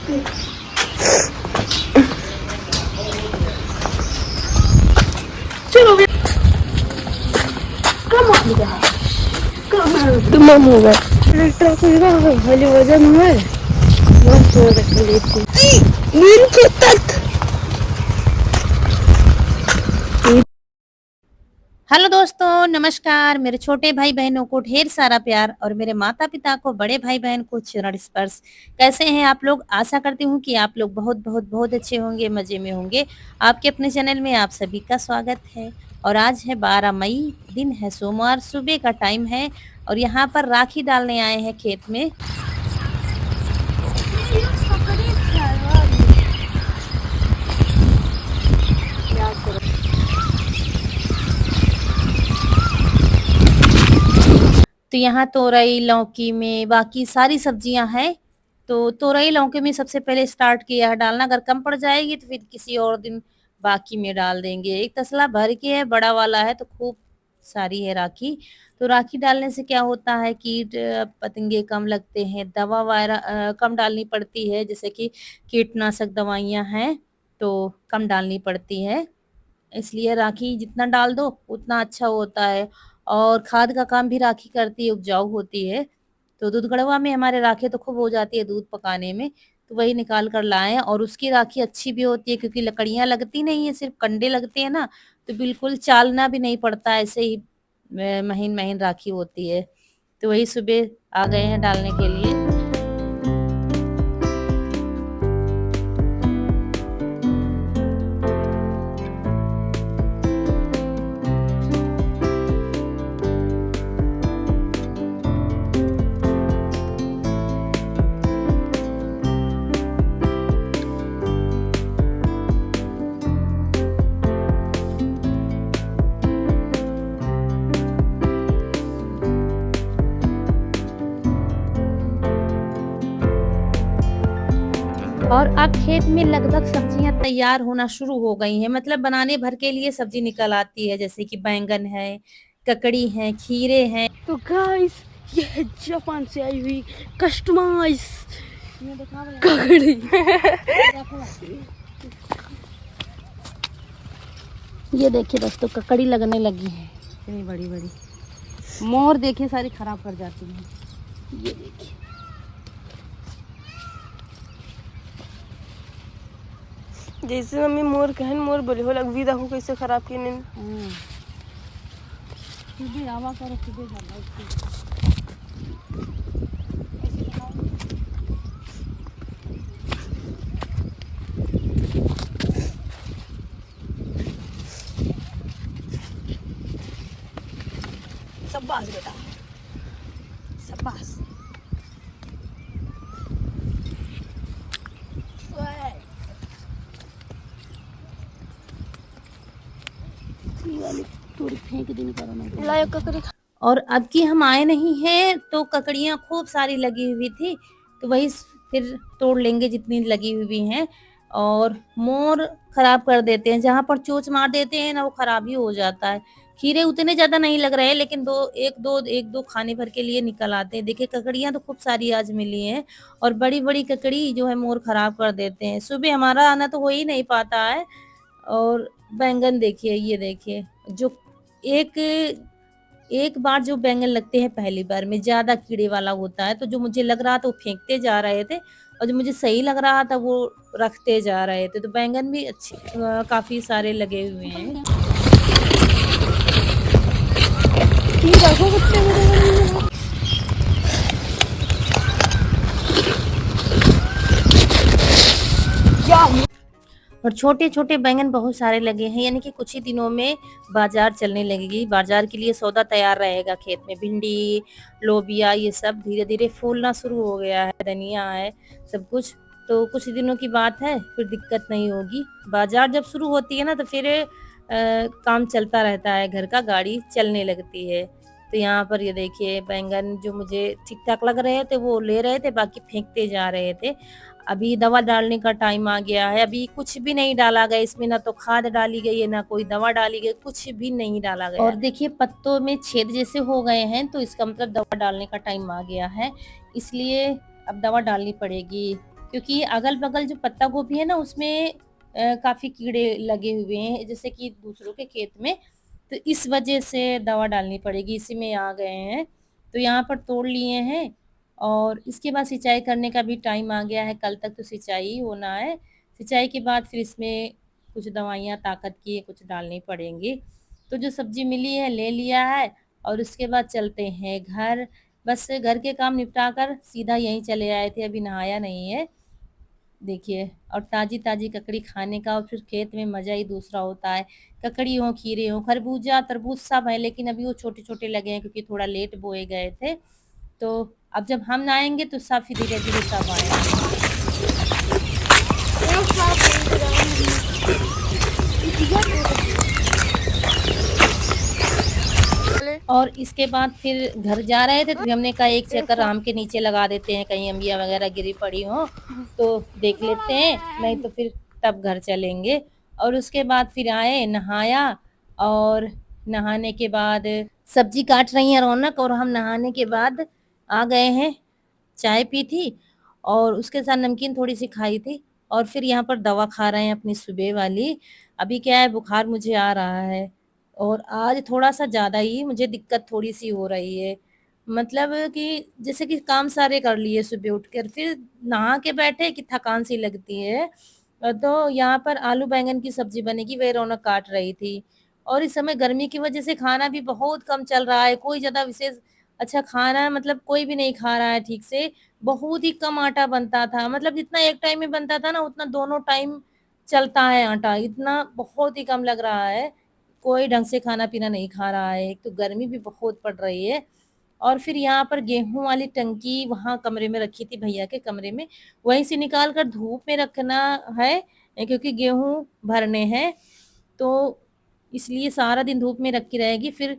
चलो कम हो गए खाली वजन हुआ है। हेलो दोस्तों, नमस्कार। मेरे छोटे भाई बहनों को ढेर सारा प्यार और मेरे माता पिता को, बड़े भाई बहन को चरण स्पर्श। कैसे हैं आप लोग? आशा करती हूँ कि आप लोग बहुत बहुत बहुत अच्छे होंगे, मजे में होंगे। आपके अपने चैनल में आप सभी का स्वागत है। और आज है 12 मई, दिन है सोमवार, सुबह का टाइम है और यहाँ पर राखी डालने आए हैं खेत में। तो यहाँ तोरई, लौकी में बाकी सारी सब्जियां हैं। तो तोरई लौकी में सबसे पहले स्टार्ट किया है डालना। अगर कम पड़ जाएगी तो फिर किसी और दिन बाकी में डाल देंगे। एक तसला भर के है, बड़ा वाला है तो खूब सारी है राखी। तो राखी डालने से क्या होता है, कीट पतंगे कम लगते हैं, दवा वगैरह कम डालनी पड़ती है। जैसे कि कीटनाशक दवाइयाँ हैं तो कम डालनी पड़ती है, इसलिए राखी जितना डाल दो उतना अच्छा होता है। और खाद का काम भी राखी करती है, उपजाऊ होती है। तो दूध गढ़वा में हमारे राखी तो खूब हो जाती है दूध पकाने में, तो वही निकाल कर लाए। और उसकी राखी अच्छी भी होती है क्योंकि लकड़ियां लगती नहीं है, सिर्फ कंडे लगते हैं ना, तो बिल्कुल चालना भी नहीं पड़ता, ऐसे ही महीन महीन राखी होती है। तो वही सुबह आ गए हैं डालने के लिए। और अब खेत में लगभग सब्जियां तैयार होना शुरू हो गई हैं, मतलब बनाने भर के लिए सब्जी निकल आती है। जैसे कि बैंगन है, ककड़ी है, खीरे हैं। तो गाइस, ये है जापान से आई हुई कस्टमाइज ककड़ी। ये देखिए दोस्तों, ककड़ी लगने लगी है इतनी बड़ी बड़ी। मोर देखिए सारी खराब कर जाती है। ये देखिए, जैसे मम्मी मोर कहन मोर बोले हो लग विदा हो कैसे खराब की नींद। सीधे आवा करो, सीधे जाना उसको। शाबाश बेटा, शाबाश। थोड़ी फेंक देनी करो लायो ककड़ी। और अब की हम आए नहीं हैं तो ककड़ियां खूब सारी लगी हुई थी, तो वही फिर तोड़ लेंगे जितनी लगी हुई हैं। और मोर खराब कर देते हैं, जहां पर चोंच मार देते हैं ना वो खराब ही हो जाता है। खीरे उतने ज्यादा नहीं लग रहे हैं, लेकिन एक दो खाने भर के लिए निकल आते हैं। देखिए ककड़ियां तो खूब सारी आज मिली हैं और बड़ी बड़ी ककड़ी जो है मोर खराब कर देते हैं। सुबह हमारा आना तो हो ही नहीं पाता है। और बैंगन देखिए, ये देखिए, जो एक एक बार जो बैंगन लगते हैं पहली बार में ज्यादा कीड़े वाला होता है, तो जो मुझे लग रहा था वो फेंकते जा रहे थे और जो मुझे सही लग रहा था वो रखते जा रहे थे। तो बैंगन भी अच्छे काफी सारे लगे हुए हैं। और छोटे छोटे बैंगन बहुत सारे लगे हैं, यानी कि कुछ ही दिनों में बाजार चलने लगेगी। बाजार के लिए सौदा तैयार रहेगा खेत में। भिंडी, लोबिया, ये सब धीरे धीरे फूलना शुरू हो गया है, धनिया है, सब कुछ। तो कुछ दिनों की बात है, फिर दिक्कत नहीं होगी। बाजार जब शुरू होती है ना तो फिर काम चलता रहता है, घर का गाड़ी चलने लगती है। तो यहाँ पर ये देखिए बैंगन जो मुझे ठीक ठाक लग रहे थे वो ले रहे थे, बाकी फेंकते जा रहे थे। अभी दवा डालने का टाइम आ गया है। अभी कुछ भी नहीं डाला गया इसमें, ना तो खाद डाली गई है, ना कोई दवा डाली गई, कुछ भी नहीं डाला गया। और देखिए पत्तों में छेद जैसे हो गए हैं, तो इसका मतलब दवा डालने का टाइम आ गया है, इसलिए अब दवा डालनी पड़ेगी। क्योंकि अगल-बगल जो पत्ता गोभी है ना उसमें काफ़ी कीड़े लगे हुए हैं जैसे कि दूसरों के खेत में, तो इस वजह से दवा डालनी पड़ेगी। इसी में आ गए हैं, तो यहाँ पर तोड़ लिए हैं और इसके बाद सिंचाई करने का भी टाइम आ गया है, कल तक तो सिंचाई ही होना है। सिंचाई के बाद फिर इसमें कुछ दवाइयाँ ताकत की कुछ डालनी पड़ेंगी। तो जो सब्ज़ी मिली है ले लिया है और उसके बाद चलते हैं घर। बस घर के काम निपटा कर सीधा यहीं चले आए थे, अभी नहाया नहीं है। देखिए और ताज़ी-ताज़ी ककड़ी खाने का और फिर खेत में मज़ा ही दूसरा होता है। ककड़ी हो, खीरे हो, खरबूजा, तरबूज सब है लेकिन अभी वो छोटे-छोटे लगे हैं क्योंकि थोड़ा लेट बोए गए थे। तो अब जब हम आएँगे तो सब फिर धीरे-धीरे सब आएँगे। और इसके बाद फिर घर जा रहे थे तो हमने कहा एक चक्कर आम के नीचे लगा देते हैं, कहीं अम्बिया वगैरह गिरी पड़ी हो तो देख लेते हैं, नहीं तो फिर तब घर चलेंगे। और उसके बाद फिर आए, नहाया और नहाने के बाद सब्जी काट रही हैं रौनक और हम नहाने के बाद आ गए हैं। चाय पी थी और उसके साथ नमकीन थोड़ी-सी खाई थी और फिर यहाँ पर दवा खा रहे हैं अपनी सुबह वाली। अभी क्या है बुखार मुझे आ रहा है और आज थोड़ा-सा ज़्यादा ही मुझे दिक्कत थोड़ी-सी हो रही है। मतलब कि जैसे कि काम सारे कर लिए सुबह उठकर फिर नहा के बैठे कि थकान सी लगती है। तो यहाँ पर आलू बैंगन की सब्ज़ी बनेगी वही रौनक काट रही थी। और इस समय गर्मी की वज़ह से खाना भी बहुत कम चल रहा है, कोई ज़्यादा विशेष अच्छा खाना मतलब कोई भी नहीं खा रहा है ठीक से, बहुत ही कम आटा बनता था। मतलब जितना एक टाइम में बनता था ना उतना दोनों टाइम चलता है आटा, इतना बहुत ही कम लग रहा है। कोई ढंग से खाना-पीना नहीं खा रहा है, एक तो गर्मी भी बहुत पड़ रही है। और फिर यहाँ पर गेहूँ वाली टंकी वहाँ कमरे में रखी थी भैया के कमरे में, वहीं से निकाल कर धूप में रखना है क्योंकि गेहूँ भरने हैं, तो इसलिए सारा दिन धूप में रखी रहेगी, फिर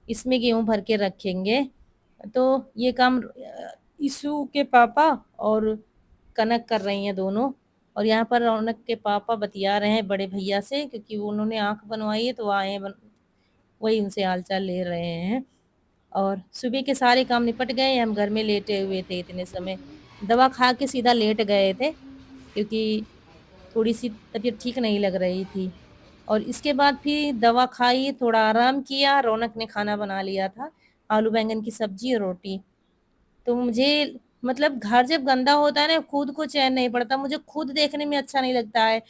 इसमें गेहूँ भर के रखेंगे। तो ये काम इशू के पापा और कनक कर रही हैं दोनों और यहाँ पर रौनक के पापा बतिया रहे हैं बड़े भैया से क्योंकि वो उन्होंने आँख बनवाई है तो आए हैं वही उनसे हाल-चाल ले रहे हैं। और सुबह के सारे काम निपट गए, हम घर में लेटे हुए थे इतने समय। दवा खा के सीधा लेट गए थे क्योंकि थोड़ी-सी तबीयत ठीक नहीं लग रही थी। और इसके बाद फिर दवा खाई, थोड़ा आराम किया, रौनक ने खाना बना लिया था, आलू बैंगन की सब्ज़ी और रोटी। तो मुझे मतलब घर जब गंदा होता है ना खुद को चैन नहीं पड़ता, मुझे खुद देखने में अच्छा नहीं लगता है।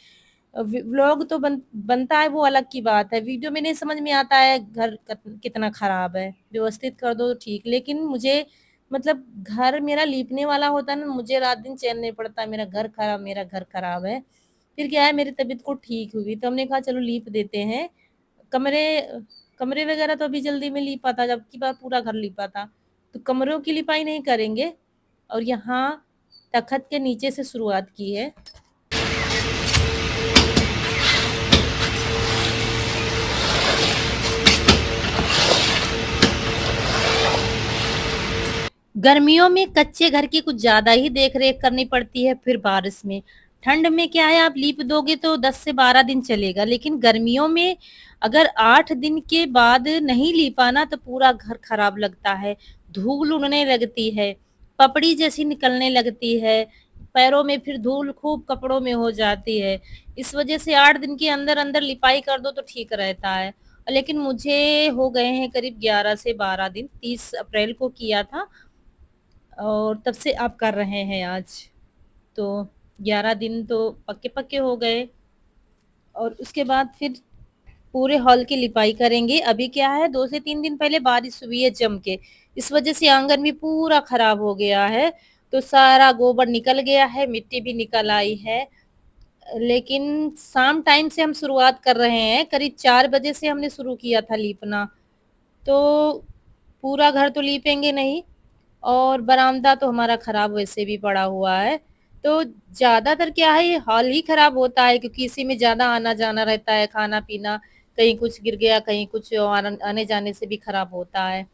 व्लॉग तो बनता है वो अलग की बात है, वीडियो में नहीं समझ में आता है घर कितना खराब है, व्यवस्थित कर दो तो ठीक, लेकिन मुझे मतलब घर मेरा लीपने वाला होता है ना मुझे रात दिन चैन नहीं पड़ता, मेरा घर खराब है। फिर क्या है मेरी तबीयत को ठीक हुई तो हमने कहा चलो लीप देते हैं। कमरे कमरे वगैरह तो अभी जल्दी में लीपा था, जबकि बार पूरा घर लीपा था। तो कमरों की लिपाई नहीं करेंगे और यहाँ तख़्त के नीचे से शुरुआत की है। गर्मियों में कच्चे घर की कुछ ज़्यादा ही देख-रेख करनी पड़ती है, फिर बारिश में। ठंड में क्या है आप लीप दोगे तो 10 से 12 दिन चलेगा, लेकिन गर्मियों में अगर 8 दिन के बाद नहीं लीपा ना तो पूरा घर खराब लगता है, धूल उड़ने लगती है, पपड़ी जैसी निकलने लगती है, पैरों में फिर धूल खूब कपड़ों में हो जाती है। इस वजह से 8 दिन के अंदर-अंदर लिपाई कर दो तो ठीक रहता है। लेकिन मुझे हो गए हैं करीब 11 से 12 दिन, 30 अप्रैल को किया था और तब से आप कर रहे हैं आज। तो 11 दिन तो पक्के-पक्के हो गए और उसके बाद फिर पूरे हॉल की लिपाई करेंगे। अभी क्या है 2 से 3 दिन पहले बारिश हुई है जम के, इस वजह से आंगन भी पूरा खराब हो गया है, तो सारा गोबर निकल गया है, मिट्टी भी निकल आई है। लेकिन शाम टाइम से हम शुरुआत कर रहे हैं, करीब 4 बजे से हमने शुरू किया था लीपना, तो पूरा घर तो लीपेंगे नहीं और बरामदा तो हमारा खराब वैसे भी पड़ा हुआ है। तो ज़्यादातर क्या है ये हॉल ही खराब होता है क्योंकि इसी में ज़्यादा आना-जाना रहता है, खाना-पीना, कहीं कुछ गिर गया, कहीं कुछ आने-जाने से भी खराब होता है।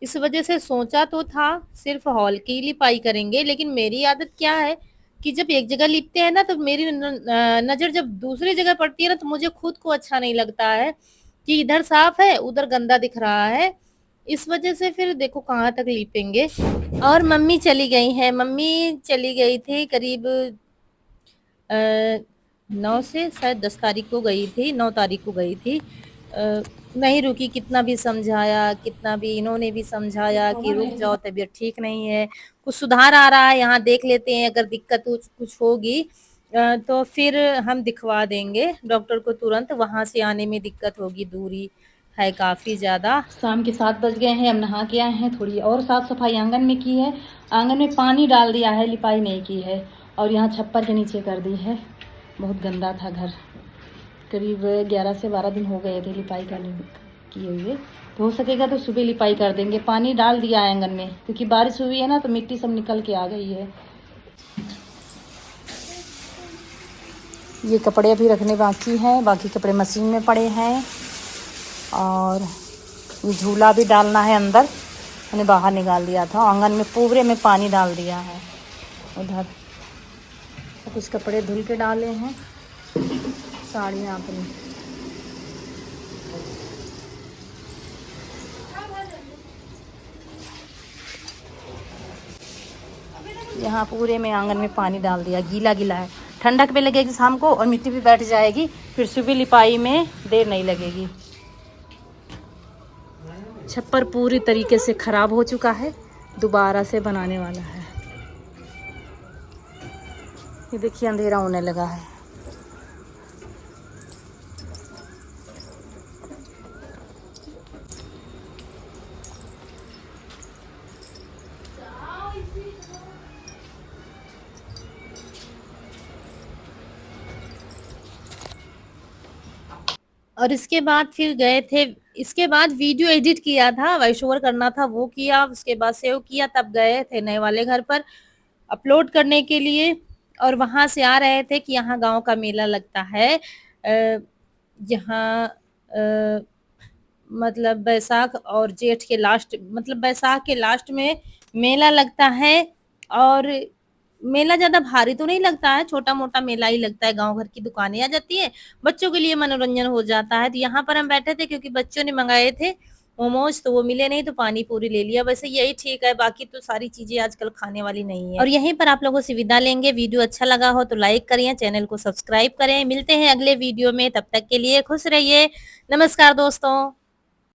इस वजह से सोचा तो था सिर्फ़ हॉल की ही लिपाई करेंगे, लेकिन मेरी आदत क्या है कि जब एक जगह लिपते हैं ना तो मेरी नज़र जब दूसरी जगह पड़ती है ना तो मुझे खुद को अच्छा नहीं लगता है कि इधर साफ़ है, उधर गंदा दिख रहा है। इस वजह से फिर देखो कहाँ तक लीपेंगे। और मम्मी चली गई हैं, मम्मी चली गई थी करीब 9 से शायद 10 तारीख को गई थी, 9 तारीख को गई थी। नहीं रुकी, कितना भी समझाया, कितना भी इन्होंने भी समझाया कि रुक जाओ, तबीयत ठीक नहीं है, कुछ सुधार आ रहा है, यहाँ देख लेते हैं, अगर दिक्कत कुछ होगी तो फिर हम दिखवा देंगे डॉक्टर को तुरंत। वहाँ से आने में दिक्कत होगी, दूरी है काफ़ी ज़्यादा। शाम के 7 बज गए हैं, अब नहा के आए हैं। थोड़ी और साफ़ सफाई आंगन में की है, आंगन में पानी डाल दिया है, लिपाई नहीं की है। और यहाँ छप्पर के नीचे कर दी है, बहुत गंदा था घर। करीब 11 से 12 दिन हो गए थे लिपाई किए हुए। तो हो सकेगा तो सुबह लिपाई कर देंगे। पानी डाल दिया है आंगन में, क्योंकि बारिश हुई है ना, तो मिट्टी सब निकल के आ गई है। ये कपड़े अभी रखने बाकी हैं, बाकी कपड़े मशीन में पड़े हैं। और ये झूला भी डालना है अंदर, मैंने बाहर निकाल दिया था। आंगन में पूरे में पानी डाल दिया है। उधर कुछ कपड़े धुल के डाले हैं, साड़ियाँ अपनी। यहाँ पूरे में आंगन में पानी डाल दिया, गीला गीला है। ठंडक पे लगेगी शाम को और मिट्टी भी बैठ जाएगी, फिर सुबह लिपाई में देर नहीं लगेगी। छप्पर पूरी तरीके से ख़राब हो चुका है, दोबारा से बनाने वाला है। ये देखिए अंधेरा होने लगा है। और इसके बाद फिर गए थे, इसके बाद वीडियो एडिट किया था, वॉइस ओवर करना था, वो किया। उसके बाद सेव किया, तब गए थे नए वाले घर पर अपलोड करने के लिए। और वहां से आ रहे थे कि यहाँ गांव का मेला लगता है, यहाँ मतलब बैसाख और जेठ के लास्ट, मतलब बैसाख के लास्ट में मेला लगता है। और मेला ज्यादा भारी तो नहीं लगता है, छोटा मोटा मेला ही लगता है। गांव घर की दुकानें आ जाती है, बच्चों के लिए मनोरंजन हो जाता है। तो यहाँ पर हम बैठे थे क्योंकि बच्चों ने मंगाए थे मोमोज, तो वो मिले नहीं, तो पानी पूरी ले लिया। वैसे यही ठीक है, बाकी तो सारी चीजें आजकल खाने वाली नहीं है। और यहीं पर आप लोगों से विदा लेंगे। वीडियो अच्छा लगा हो तो लाइक करिए, चैनल को सब्सक्राइब करें। मिलते हैं अगले वीडियो में, तब तक के लिए खुश रहिए। नमस्कार दोस्तों।